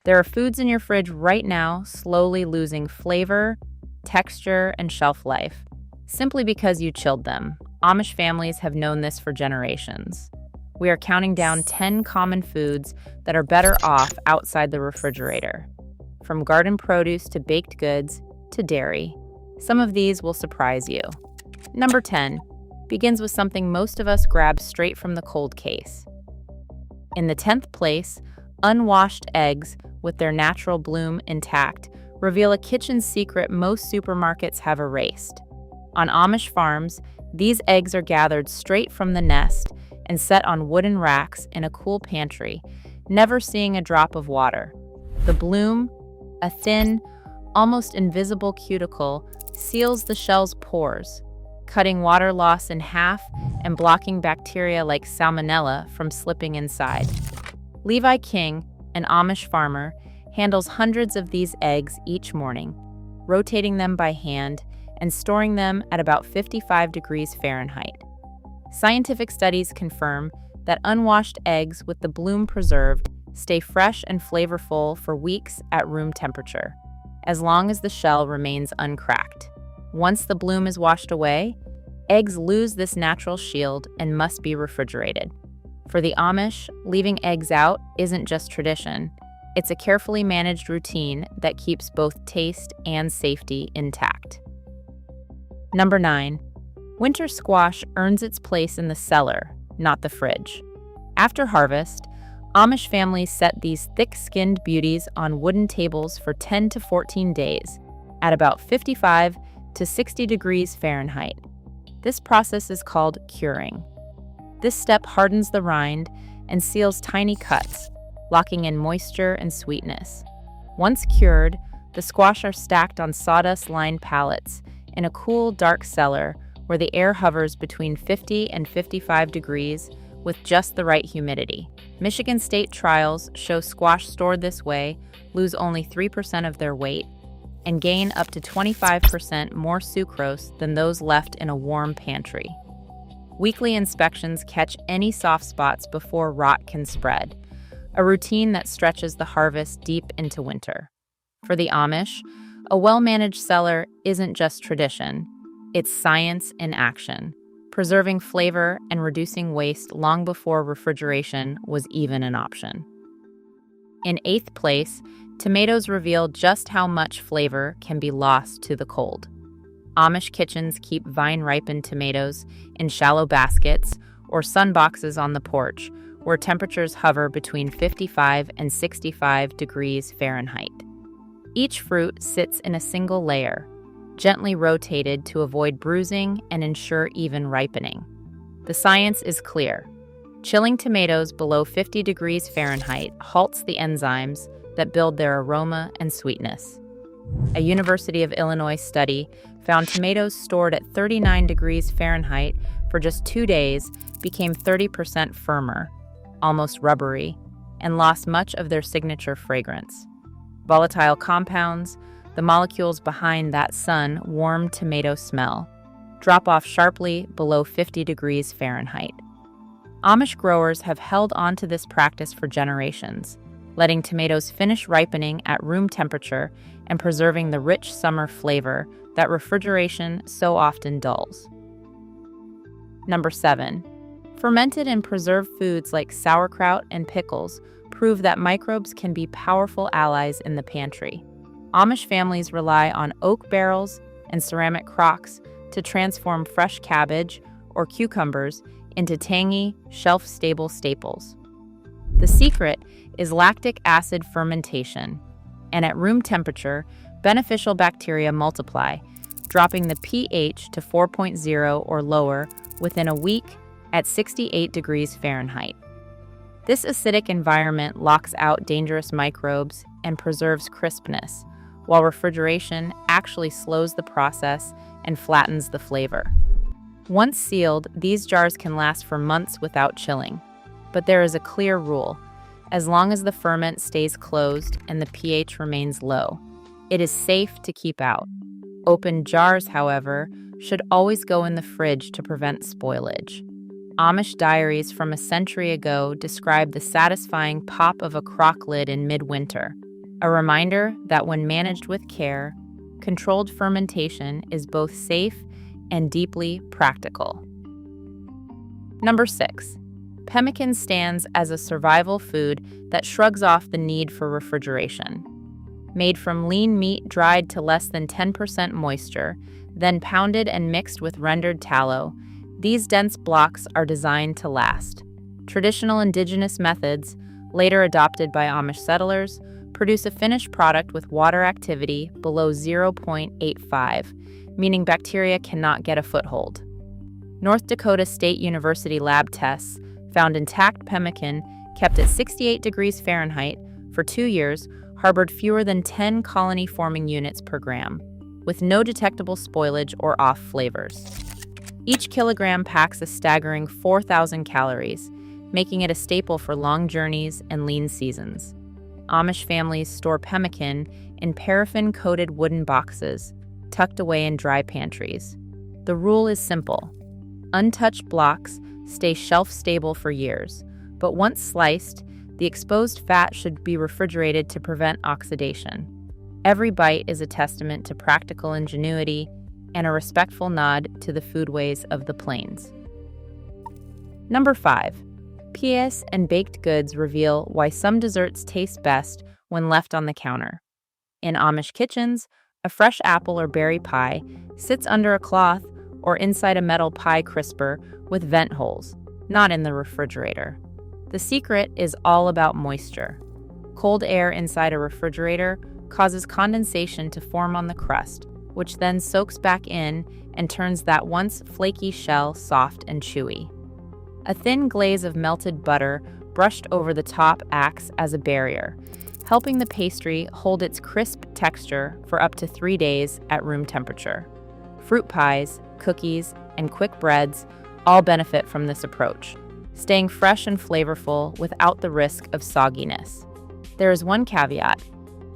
There are foods in your fridge right now slowly losing flavor, texture, and shelf life, simply because you chilled them. Amish families have known this for generations. We are counting down 10 common foods that are better off outside the refrigerator. From garden produce to baked goods to dairy, some of these will surprise you. Number 10 begins with something most of us grab straight from the cold case. In the 10th place, unwashed eggs with their natural bloom intact reveal a kitchen secret most supermarkets have erased. On Amish farms, these eggs are gathered straight from the nest and set on wooden racks in a cool pantry, never seeing a drop of water. The bloom, a thin, almost invisible cuticle, seals the shell's pores, cutting water loss in half and blocking bacteria like salmonella from slipping inside. Levi King, an Amish farmer, handles hundreds of these eggs each morning, rotating them by hand and storing them at about 55 degrees Fahrenheit. Scientific studies confirm that unwashed eggs with the bloom preserved stay fresh and flavorful for weeks at room temperature, as long as the shell remains uncracked. Once the bloom is washed away, eggs lose this natural shield and must be refrigerated. For the Amish, leaving eggs out isn't just tradition. It's a carefully managed routine that keeps both taste and safety intact. Number 9. Winter squash earns its place in the cellar, not the fridge. After harvest, Amish families set these thick-skinned beauties on wooden tables for 10 to 14 days at about 55 to 60 degrees Fahrenheit. This process is called curing. This step hardens the rind and seals tiny cuts, locking in moisture and sweetness. Once cured, the squash are stacked on sawdust-lined pallets in a cool, dark cellar where the air hovers between 50 and 55 degrees with just the right humidity. Michigan State trials show squash stored this way lose only 3% of their weight and gain up to 25% more sucrose than those left in a warm pantry. Weekly inspections catch any soft spots before rot can spread, a routine that stretches the harvest deep into winter. For the Amish, a well-managed cellar isn't just tradition, it's science in action, preserving flavor and reducing waste long before refrigeration was even an option. In 8th place, tomatoes reveal just how much flavor can be lost to the cold. Amish kitchens keep vine-ripened tomatoes in shallow baskets or sun boxes on the porch, where temperatures hover between 55 and 65 degrees Fahrenheit. Each fruit sits in a single layer, gently rotated to avoid bruising and ensure even ripening. The science is clear. Chilling tomatoes below 50 degrees Fahrenheit halts the enzymes that build their aroma and sweetness. A University of Illinois study found tomatoes stored at 39 degrees Fahrenheit for just 2 days became 30% firmer, almost rubbery, and lost much of their signature fragrance. Volatile compounds, the molecules behind that sun-warm tomato smell, drop off sharply below 50 degrees Fahrenheit. Amish growers have held on to this practice for generations, letting tomatoes finish ripening at room temperature and preserving the rich summer flavor that refrigeration so often dulls. Number 7. Fermented and preserved foods like sauerkraut and pickles prove that microbes can be powerful allies in the pantry. Amish families rely on oak barrels and ceramic crocks to transform fresh cabbage or cucumbers into tangy, shelf-stable staples. The secret is lactic acid fermentation, and at room temperature, beneficial bacteria multiply, dropping the pH to 4.0 or lower within a week at 68 degrees Fahrenheit. This acidic environment locks out dangerous microbes and preserves crispness, while refrigeration actually slows the process and flattens the flavor. Once sealed, these jars can last for months without chilling. But there is a clear rule. As long as the ferment stays closed and the pH remains low, it is safe to keep out. Open jars, however, should always go in the fridge to prevent spoilage. Amish diaries from a century ago describe the satisfying pop of a crock lid in midwinter, A reminder that when managed with care, controlled fermentation is both safe and deeply practical. Number 6. Pemmican stands as a survival food that shrugs off the need for refrigeration. Made from lean meat dried to less than 10% moisture, then pounded and mixed with rendered tallow, these dense blocks are designed to last. Traditional indigenous methods, later adopted by Amish settlers, produce a finished product with water activity below 0.85, meaning bacteria cannot get a foothold. North Dakota State University lab tests found intact pemmican kept at 68 degrees Fahrenheit for 2 years harbored fewer than 10 colony-forming units per gram, with no detectable spoilage or off flavors. Each kilogram packs a staggering 4,000 calories, making it a staple for long journeys and lean seasons. Amish families store pemmican in paraffin-coated wooden boxes, tucked away in dry pantries. The rule is simple. Untouched blocks stay shelf-stable for years, but once sliced, the exposed fat should be refrigerated to prevent oxidation. Every bite is a testament to practical ingenuity and a respectful nod to the foodways of the plains. Number 5. Pies and baked goods reveal why some desserts taste best when left on the counter. In Amish kitchens, a fresh apple or berry pie sits under a cloth or inside a metal pie crisper with vent holes, not in the refrigerator. The secret is all about moisture. Cold air inside a refrigerator causes condensation to form on the crust, which then soaks back in and turns that once flaky shell soft and chewy. A thin glaze of melted butter brushed over the top acts as a barrier, helping the pastry hold its crisp texture for up to 3 days at room temperature. Fruit pies, cookies, and quick breads all benefit from this approach, staying fresh and flavorful without the risk of sogginess. There is one caveat.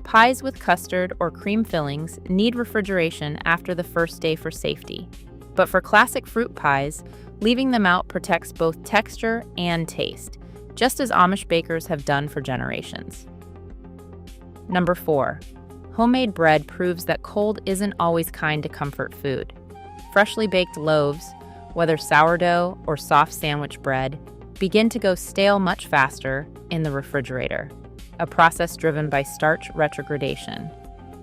Pies with custard or cream fillings need refrigeration after the first day for safety. But for classic fruit pies, leaving them out protects both texture and taste, just as Amish bakers have done for generations. Number 4. Homemade bread proves that cold isn't always kind to comfort food. Freshly baked loaves, whether sourdough or soft sandwich bread, begin to go stale much faster in the refrigerator, a process driven by starch retrogradation.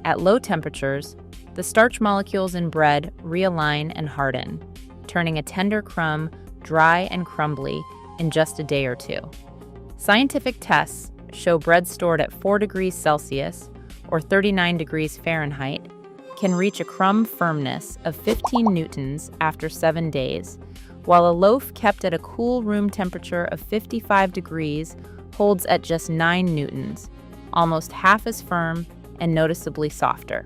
At low temperatures, the starch molecules in bread realign and harden, turning a tender crumb dry and crumbly in just a day or 2. Scientific tests show bread stored at 4 degrees Celsius or 39 degrees Fahrenheit can reach a crumb firmness of 15 newtons after 7 days, while a loaf kept at a cool room temperature of 55 degrees holds at just 9 newtons, almost half as firm and noticeably softer.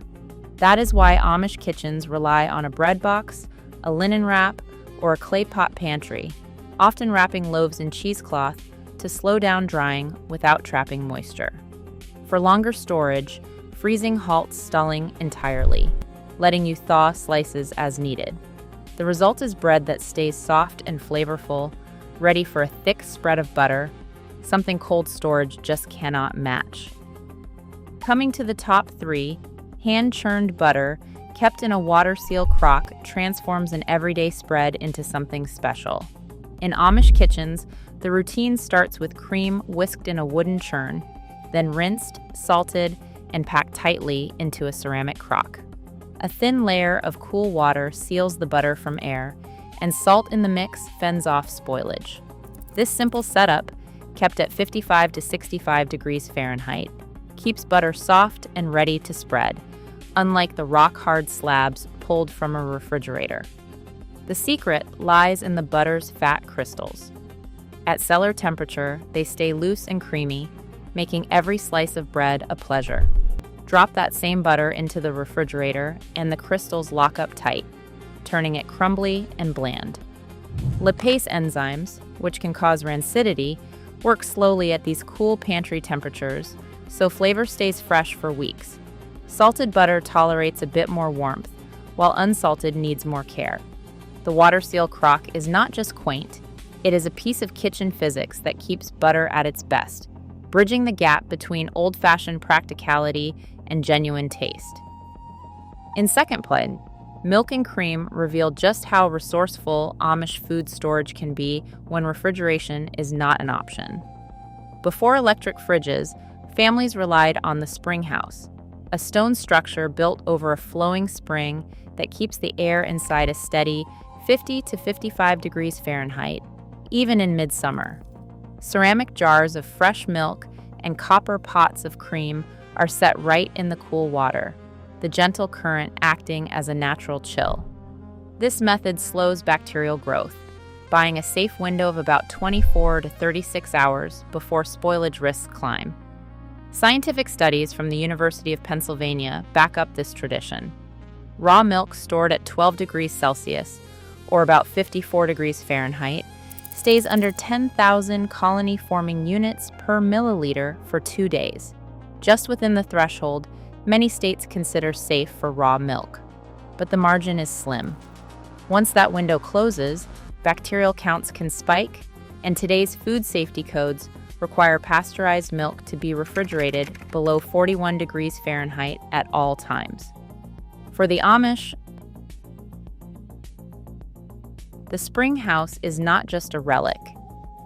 That is why Amish kitchens rely on a bread box, a linen wrap, or a clay pot pantry, often wrapping loaves in cheesecloth to slow down drying without trapping moisture. For longer storage, freezing halts stalling entirely, letting you thaw slices as needed. The result is bread that stays soft and flavorful, ready for a thick spread of butter, something cold storage just cannot match. Coming to the top 3, hand-churned butter kept in a water seal crock transforms an everyday spread into something special. In Amish kitchens, the routine starts with cream whisked in a wooden churn, then rinsed, salted, and packed tightly into a ceramic crock. A thin layer of cool water seals the butter from air, and salt in the mix fends off spoilage. This simple setup, kept at 55 to 65 degrees Fahrenheit, keeps butter soft and ready to spread, unlike the rock-hard slabs pulled from a refrigerator. The secret lies in the butter's fat crystals. At cellar temperature, they stay loose and creamy, making every slice of bread a pleasure. Drop that same butter into the refrigerator and the crystals lock up tight, turning it crumbly and bland. Lipase enzymes, which can cause rancidity, work slowly at these cool pantry temperatures, so flavor stays fresh for weeks. Salted butter tolerates a bit more warmth, while unsalted needs more care. The water seal crock is not just quaint, it is a piece of kitchen physics that keeps butter at its best, bridging the gap between old-fashioned practicality and genuine taste. In second place, Milk and Cream revealed just how resourceful Amish food storage can be when refrigeration is not an option. Before electric fridges, families relied on the spring house, a stone structure built over a flowing spring that keeps the air inside a steady 50 to 55 degrees Fahrenheit, even in midsummer. Ceramic jars of fresh milk and copper pots of cream are set right in the cool water, the gentle current acting as a natural chill. This method slows bacterial growth, buying a safe window of about 24 to 36 hours before spoilage risks climb. Scientific studies from the University of Pennsylvania back up this tradition. Raw milk stored at 12 degrees Celsius, or about 54 degrees Fahrenheit, stays under 10,000 colony-forming units per milliliter for 2 days, just within the threshold many states consider safe for raw milk. But the margin is slim. Once that window closes, bacterial counts can spike, and today's food safety codes require pasteurized milk to be refrigerated below 41 degrees Fahrenheit at all times. For the Amish, the spring house is not just a relic.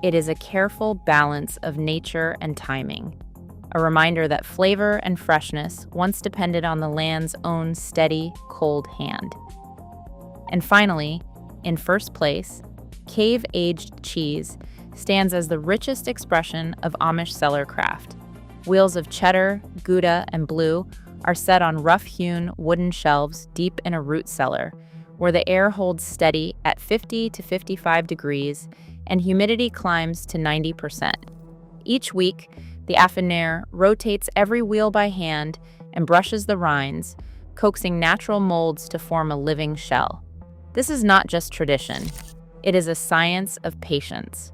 It is a careful balance of nature and timing, a reminder that flavor and freshness once depended on the land's own steady, cold hand. And finally, in first place, cave-aged cheese stands as the richest expression of Amish cellar craft. Wheels of cheddar, Gouda, and Blue are set on rough-hewn wooden shelves deep in a root cellar, where the air holds steady at 50 to 55 degrees and humidity climbs to 90%. Each week, the affineur rotates every wheel by hand and brushes the rinds, coaxing natural molds to form a living shell. This is not just tradition. It is a science of patience.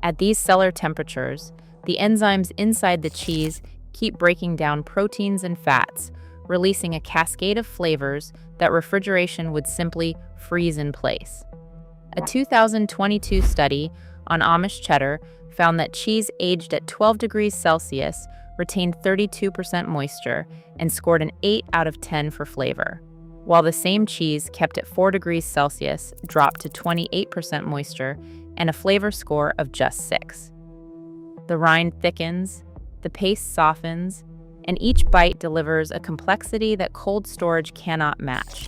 At these cellar temperatures, the enzymes inside the cheese keep breaking down proteins and fats, releasing a cascade of flavors that refrigeration would simply freeze in place. A 2022 study on Amish cheddar found that cheese aged at 12 degrees Celsius retained 32% moisture and scored an 8 out of 10 for flavor, while the same cheese kept at 4 degrees Celsius dropped to 28% moisture and a flavor score of just 6. The rind thickens, the paste softens, and each bite delivers a complexity that cold storage cannot match.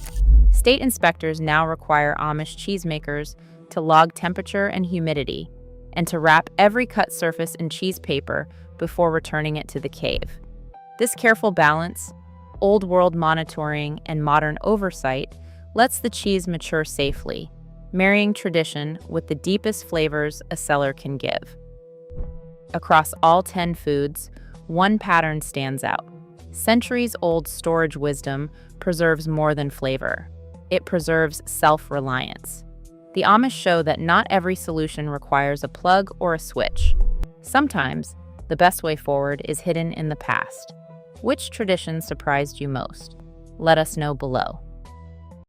State inspectors now require Amish cheesemakers to log temperature and humidity, and to wrap every cut surface in cheese paper before returning it to the cave. This careful balance, old-world monitoring, and modern oversight lets the cheese mature safely, marrying tradition with the deepest flavors a cellar can give. Across all 10 foods, one pattern stands out. Centuries-old storage wisdom preserves more than flavor. It preserves self-reliance. The Amish show that not every solution requires a plug or a switch. Sometimes, the best way forward is hidden in the past. Which tradition surprised you most? Let us know below.